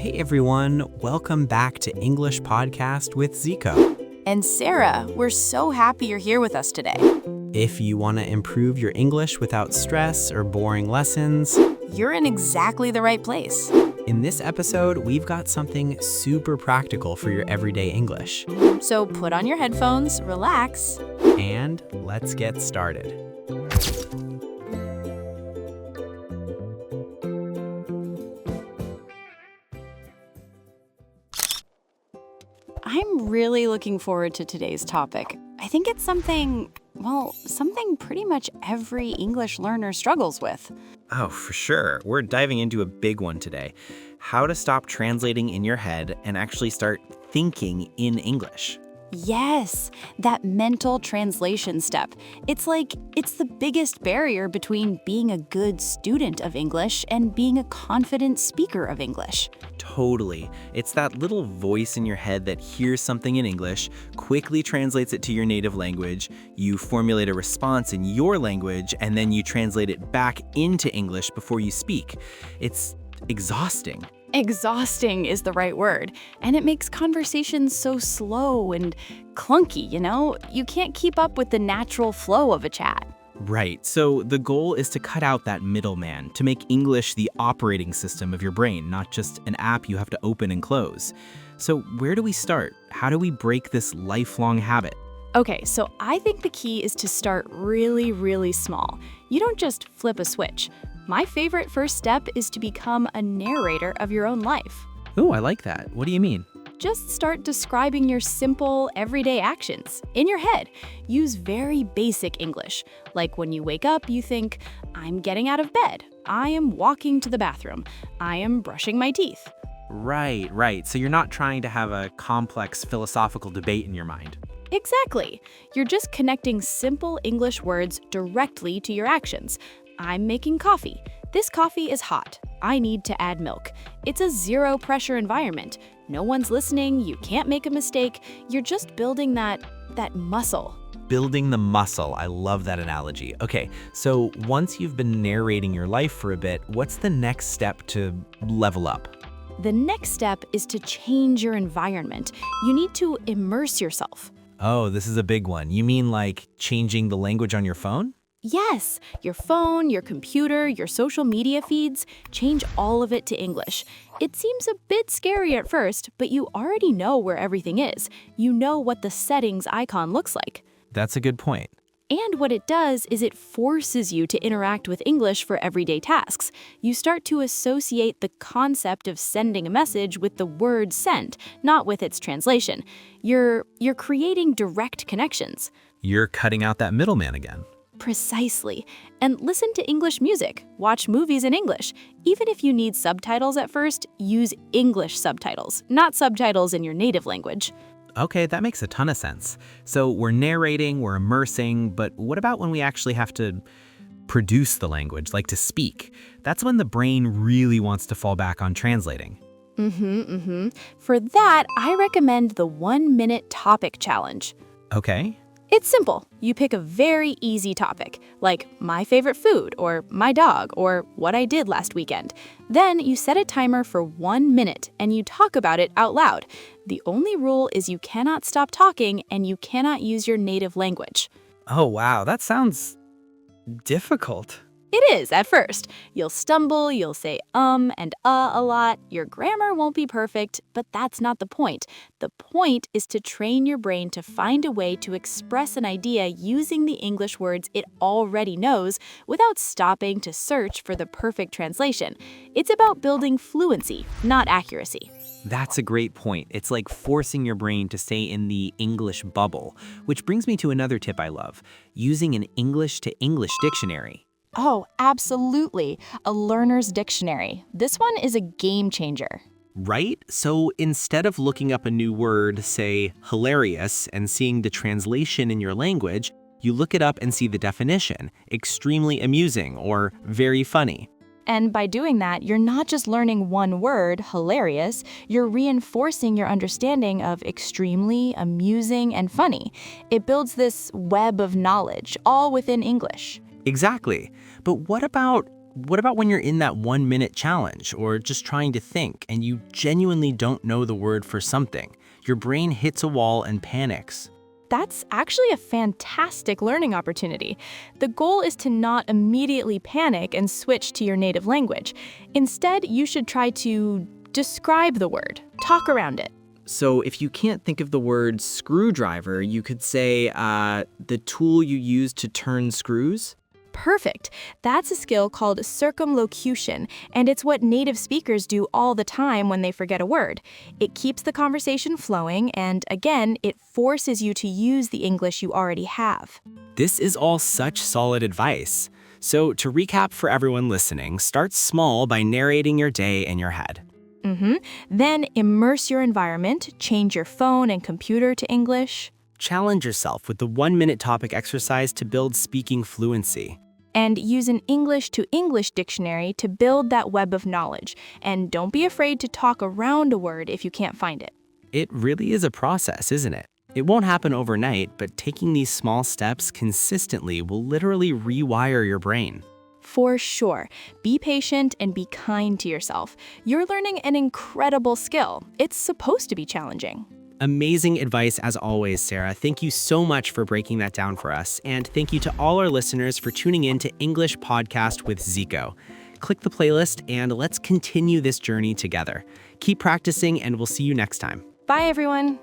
Hey everyone, welcome back to English Podcast with Zico. And Sarah, we're so happy you're here with us today. If you want to improve your English without stress or boring lessons, you're in exactly the right place. In this episode, we've got something super practical for your everyday English. So put on your headphones, relax, and let's get started. I'm really looking forward to today's topic. I think it's something pretty much every English learner struggles with. Oh, for sure. We're diving into a big one today. How to stop translating in your head and actually start thinking in English. Yes, that mental translation step. It's the biggest barrier between being a good student of English and being a confident speaker of English. Totally. It's that little voice in your head that hears something in English, quickly translates it to your native language, you formulate a response in your language, and then you translate it back into English before you speak. It's exhausting. Exhausting is the right word, and it makes conversations so slow and clunky, You can't keep up with the natural flow of a chat. Right, so the goal is to cut out that middleman, to make English the operating system of your brain, not just an app you have to open and close. So where do we start? How do we break this lifelong habit? Okay, so I think the key is to start really, really small. You don't just flip a switch. My favorite first step is to become a narrator of your own life. Oh, I like that. What do you mean? Just start describing your simple, everyday actions in your head. Use very basic English. Like when you wake up, you think, I'm getting out of bed. I am walking to the bathroom. I am brushing my teeth. Right. So you're not trying to have a complex philosophical debate in your mind. Exactly. You're just connecting simple English words directly to your actions. I'm making coffee. This coffee is hot. I need to add milk. It's a zero-pressure environment. No one's listening. You can't make a mistake. You're just building that muscle. Building the muscle. I love that analogy. Okay, so once you've been narrating your life for a bit, what's the next step to level up? The next step is to change your environment. You need to immerse yourself. Oh, this is a big one. You mean like changing the language on your phone? Yes, your phone, your computer, your social media feeds, change all of it to English. It seems a bit scary at first, but you already know where everything is. You know what the settings icon looks like. That's a good point. And what it does is it forces you to interact with English for everyday tasks. You start to associate the concept of sending a message with the word sent, not with its translation. You're creating direct connections. You're cutting out that middleman again. Precisely. And listen to English music. Watch movies in English. Even if you need subtitles at first, use English subtitles, not subtitles in your native language. Okay, that makes a ton of sense. So we're narrating, we're immersing, but what about when we actually have to produce the language, like to speak? That's when the brain really wants to fall back on translating. For that, I recommend the 1-minute topic challenge. Okay. It's simple. You pick a very easy topic, like my favorite food, or my dog, or what I did last weekend. Then you set a timer for 1 minute and you talk about it out loud. The only rule is you cannot stop talking and you cannot use your native language. Oh, wow, that sounds difficult. It is at first. You'll stumble, you'll say and a lot. Your grammar won't be perfect, but that's not the point. The point is to train your brain to find a way to express an idea using the English words it already knows without stopping to search for the perfect translation. It's about building fluency, not accuracy. That's a great point. It's like forcing your brain to stay in the English bubble, which brings me to another tip I love, using an English to English dictionary. Oh, absolutely. A learner's dictionary. This one is a game changer. Right? So instead of looking up a new word, say hilarious, and seeing the translation in your language, you look it up and see the definition, extremely amusing or very funny. And by doing that, you're not just learning one word, hilarious, you're reinforcing your understanding of extremely, amusing, and funny. It builds this web of knowledge, all within English. Exactly. But what about what about when you're in that 1-minute challenge or just trying to think and you genuinely don't know the word for something? Your brain hits a wall and panics. That's actually a fantastic learning opportunity. The goal is to not immediately panic and switch to your native language. Instead, you should try to describe the word, talk around it. So if you can't think of the word screwdriver, you could say the tool you use to turn screws. Perfect. That's a skill called circumlocution, and it's what native speakers do all the time when they forget a word. It keeps the conversation flowing, and again, it forces you to use the English you already have. This is all such solid advice. So to recap for everyone listening, start small by narrating your day in your head. Then immerse your environment, change your phone and computer to English. Challenge yourself with the 1-minute topic exercise to build speaking fluency. And use an English to English dictionary to build that web of knowledge. And don't be afraid to talk around a word if you can't find it. It really is a process, isn't it? It won't happen overnight, but taking these small steps consistently will literally rewire your brain. For sure. Be patient and be kind to yourself. You're learning an incredible skill. It's supposed to be challenging. Amazing advice as always, Sarah. Thank you so much for breaking that down for us. And thank you to all our listeners for tuning in to English Podcast with Zico. Click the playlist and let's continue this journey together. Keep practicing and we'll see you next time. Bye, everyone.